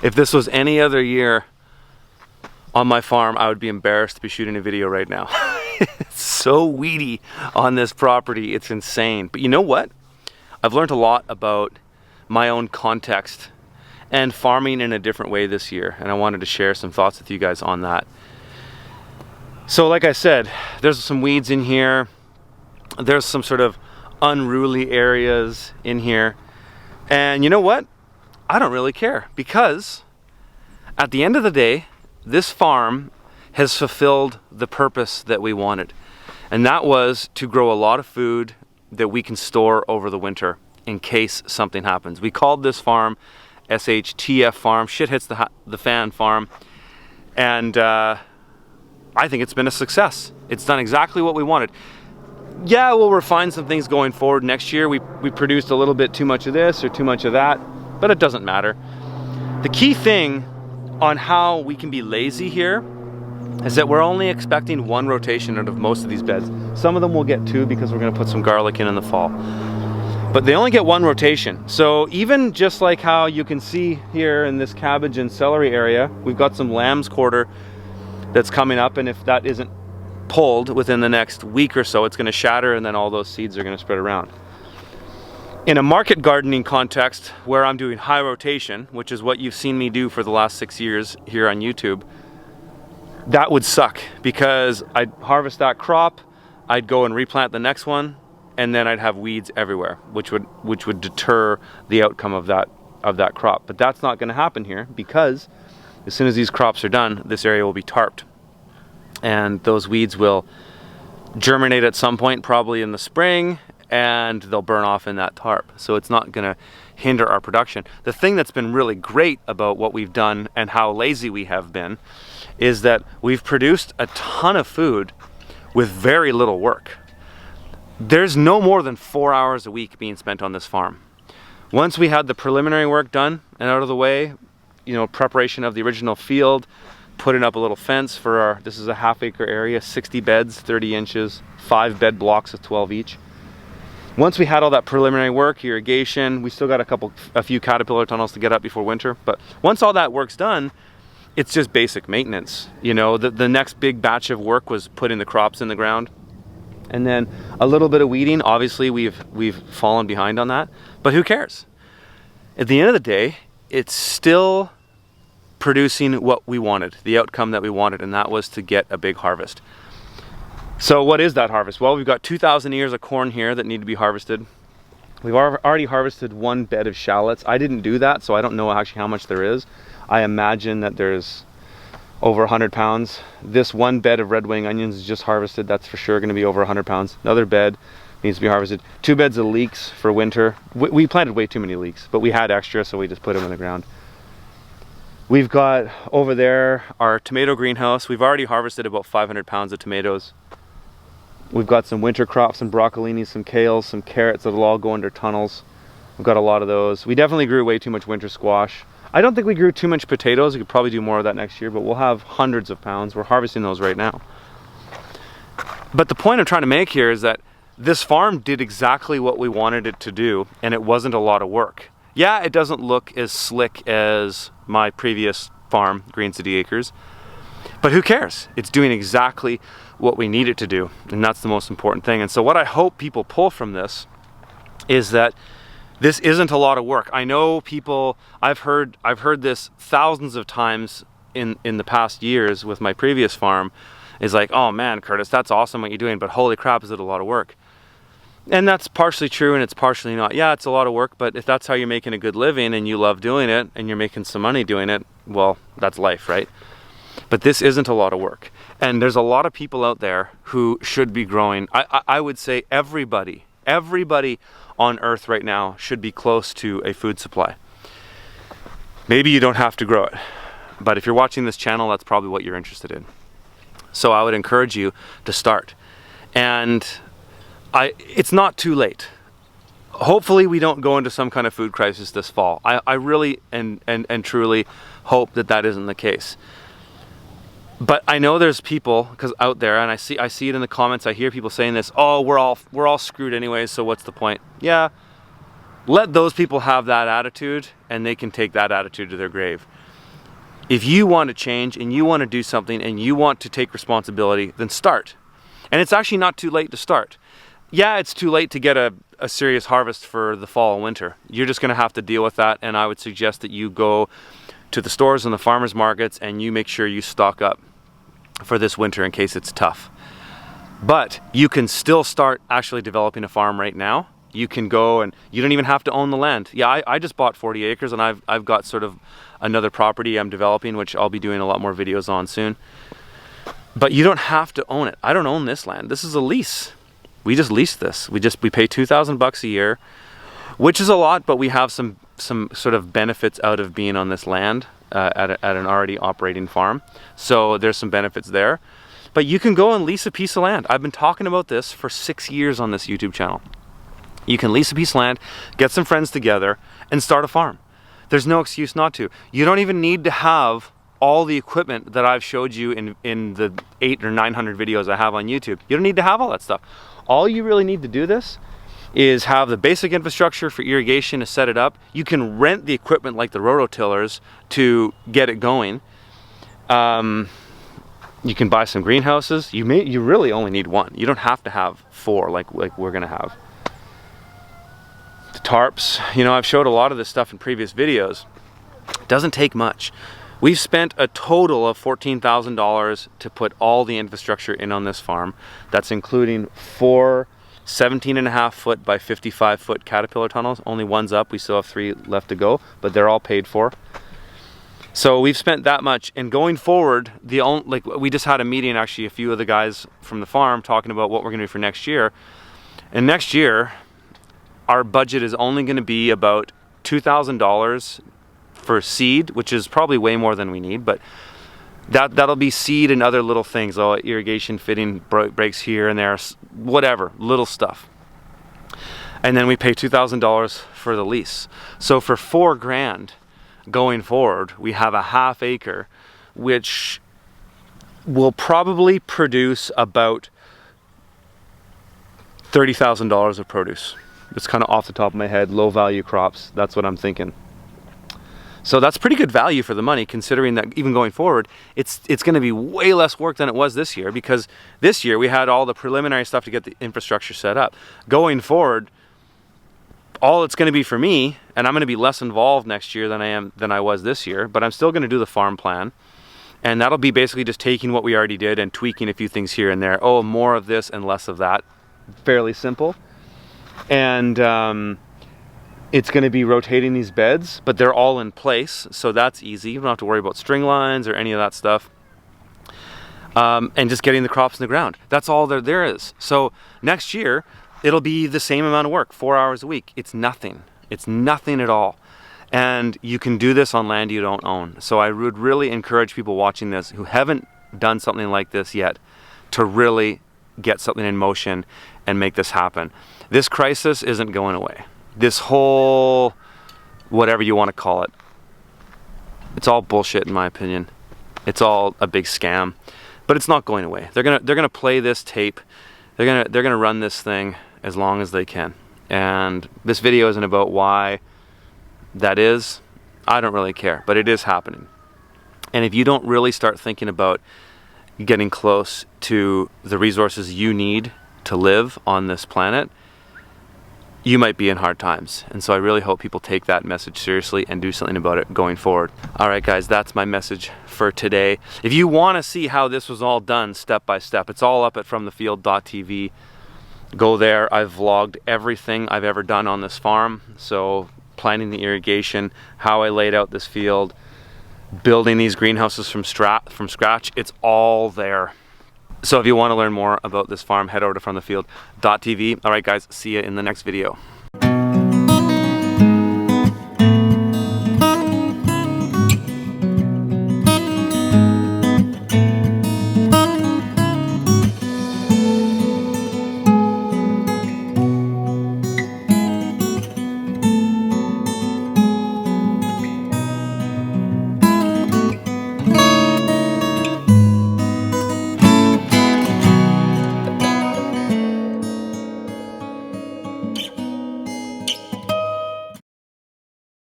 If this was any other year on my farm, I would be embarrassed to be shooting a video right now. It's so weedy on this property, it's insane. But you know what? I've learned a lot about my own context and farming in a different way this year, and I wanted to share some thoughts with you guys on that. So like I said, there's some weeds in here. There's some sort of unruly areas in here. And you know what? I don't really care, because at the end of the day, this farm has fulfilled the purpose that we wanted. And that was to grow a lot of food that we can store over the winter in case something happens. We called this farm SHTF farm, shit hits the fan farm. And I think it's been a success. It's done exactly what we wanted. Yeah, we'll refine some things going forward next year. We produced a little bit too much of this or too much of that, but it doesn't matter. The key thing on how we can be lazy here is that we're only expecting one rotation out of most of these beds. Some of them will get two because we're gonna put some garlic in the fall. But they only get one rotation. So even just like how you can see here in this cabbage and celery area, we've got some lamb's quarter that's coming up, and if that isn't pulled within the next week or so, it's gonna shatter, and then all those seeds are gonna spread around. In a market gardening context where I'm doing high rotation, which is what you've seen me do for the last 6 years here on YouTube, that would suck, because I'd harvest that crop, I'd go and replant the next one, and then I'd have weeds everywhere, which would deter the outcome of that crop. But that's not gonna happen here, because as soon as these crops are done, this area will be tarped. And those weeds will germinate at some point, probably in the spring, and they'll burn off in that tarp. So it's not gonna hinder our production. The thing that's been really great about what we've done and how lazy we have been is that we've produced a ton of food with very little work. There's no more than 4 hours a week being spent on this farm. Once we had the preliminary work done and out of the way, you know, preparation of the original field, putting up a little fence for this is a half-acre area, 60 beds, 30 inches, 5 bed blocks of 12 each. Once we had all that preliminary work, irrigation, we still got a few caterpillar tunnels to get up before winter, but once all that work's done, it's just basic maintenance. You know, the next big batch of work was putting the crops in the ground, and then a little bit of weeding. Obviously we've fallen behind on that, but who cares? At the end of the day, it's still producing what we wanted, the outcome that we wanted, and that was to get a big harvest. So what is that harvest? Well, we've got 2,000 ears of corn here that need to be harvested. We've already harvested 1 bed of shallots. I didn't do that, so I don't know actually how much there is. I imagine that there's over 100 pounds. This 1 bed of red wing onions is just harvested. That's for sure gonna be over 100 pounds. Another bed needs to be harvested. 2 beds of leeks for winter. We planted way too many leeks, but we had extra, so we just put them in the ground. We've got over there our tomato greenhouse. We've already harvested about 500 pounds of tomatoes. We've got some winter crops, some broccolini, some kales, some carrots that'll all go under tunnels. We've got a lot of those. We definitely grew way too much winter squash. I don't think we grew too much potatoes. We could probably do more of that next year, but we'll have hundreds of pounds. We're harvesting those right now. But the point I'm trying to make here is that this farm did exactly what we wanted it to do, and it wasn't a lot of work. Yeah, it doesn't look as slick as my previous farm, Green City Acres, but who cares? It's doing exactly what we need it to do, and that's the most important thing. And so what I hope people pull from this is that this isn't a lot of work. I know people, I've heard this thousands of times in the past years with my previous farm, is like, oh man, Curtis, that's awesome what you're doing, but holy crap, is it a lot of work? And that's partially true and it's partially not. Yeah, it's a lot of work, but if that's how you're making a good living and you love doing it and you're making some money doing it, well, that's life, right? But this isn't a lot of work. And there's a lot of people out there who should be growing. I would say everybody on earth right now should be close to a food supply. Maybe you don't have to grow it, but if you're watching this channel, that's probably what you're interested in. So I would encourage you to start. And it's not too late. Hopefully we don't go into some kind of food crisis this fall. I really and truly hope that that isn't the case. But I know there's people out there, and I see it in the comments. I hear people saying this, oh, we're all screwed anyways, so what's the point? Yeah, let those people have that attitude, and they can take that attitude to their grave. If you want to change and you want to do something and you want to take responsibility, then start. And it's actually not too late to start. Yeah, it's too late to get a serious harvest for the fall and winter. You're just going to have to deal with that, and I would suggest that you go to the stores and the farmers markets and you make sure you stock up for this winter in case it's tough. But you can still start actually developing a farm right now. You can go, and you don't even have to own the land. Yeah, I just bought 40 acres and I've got sort of another property I'm developing, which I'll be doing a lot more videos on soon. But you don't have to own it. I don't own this land. This is a lease. We just lease this. We pay $2,000 a year, which is a lot, but we have some sort of benefits out of being on this land at an already operating farm. So there's some benefits there. But you can go and lease a piece of land. I've been talking about this for 6 years on this YouTube channel. You can lease a piece of land, get some friends together, and start a farm. There's no excuse not to. You don't even need to have all the equipment that I've showed you in the 800 or 900 videos I have on YouTube. You don't need to have all that stuff. All you really need to do this is have the basic infrastructure for irrigation to set it up. You can rent the equipment like the rototillers to get it going. You can buy some greenhouses. You really only need one. You don't have to have 4 like we're gonna have. The tarps, you know, I've showed a lot of this stuff in previous videos. It doesn't take much. We've spent a total of $14,000 to put all the infrastructure in on this farm. That's including 4 17.5 foot by 55 foot Caterpillar tunnels. Only one's up, we still have 3 left to go, but they're all paid for. So we've spent that much, and going forward, we just had a meeting, actually, a few of the guys from the farm talking about what we're gonna do for next year. And next year, our budget is only gonna be about $2,000 for seed, which is probably way more than we need, but that'll be seed and other little things, irrigation fitting breaks here and there, whatever, little stuff. And then we pay $2,000 for the lease. So for $4,000 going forward, we have a half acre, which will probably produce about $30,000 of produce. It's kind of off the top of my head, low value crops. That's what I'm thinking. So that's pretty good value for the money, considering that even going forward, it's going to be way less work than it was this year, because this year we had all the preliminary stuff to get the infrastructure set up. Going forward, all it's going to be for me, and I'm going to be less involved next year than I was this year, but I'm still going to do the farm plan, and that'll be basically just taking what we already did and tweaking a few things here and there. Oh, more of this and less of that. Fairly simple. And it's going to be rotating these beds, but they're all in place, so that's easy. You don't have to worry about string lines or any of that stuff. And just getting the crops in the ground. That's all there is. So next year, it'll be the same amount of work, 4 hours a week. It's nothing. It's nothing at all. And you can do this on land you don't own. So I would really encourage people watching this who haven't done something like this yet to really get something in motion and make this happen. This crisis isn't going away. This whole, whatever you want to call it, it's all bullshit in my opinion. It's all a big scam, but it's not going away. They're gonna play this tape. They're gonna run this thing as long as they can. And this video isn't about why that is. I don't really care, but it is happening. And if you don't really start thinking about getting close to the resources you need to live on this planet, you might be in hard times. And so I really hope people take that message seriously and do something about it going forward. All right, guys, that's my message for today. If you want to see how this was all done step by step, it's all up at fromthefield.tv. Go there. I've vlogged everything I've ever done on this farm. So planting the irrigation, how I laid out this field, building these greenhouses from scratch, it's all there. So if you want to learn more about this farm, head over to fromthefield.tv. All right, guys, see you in the next video.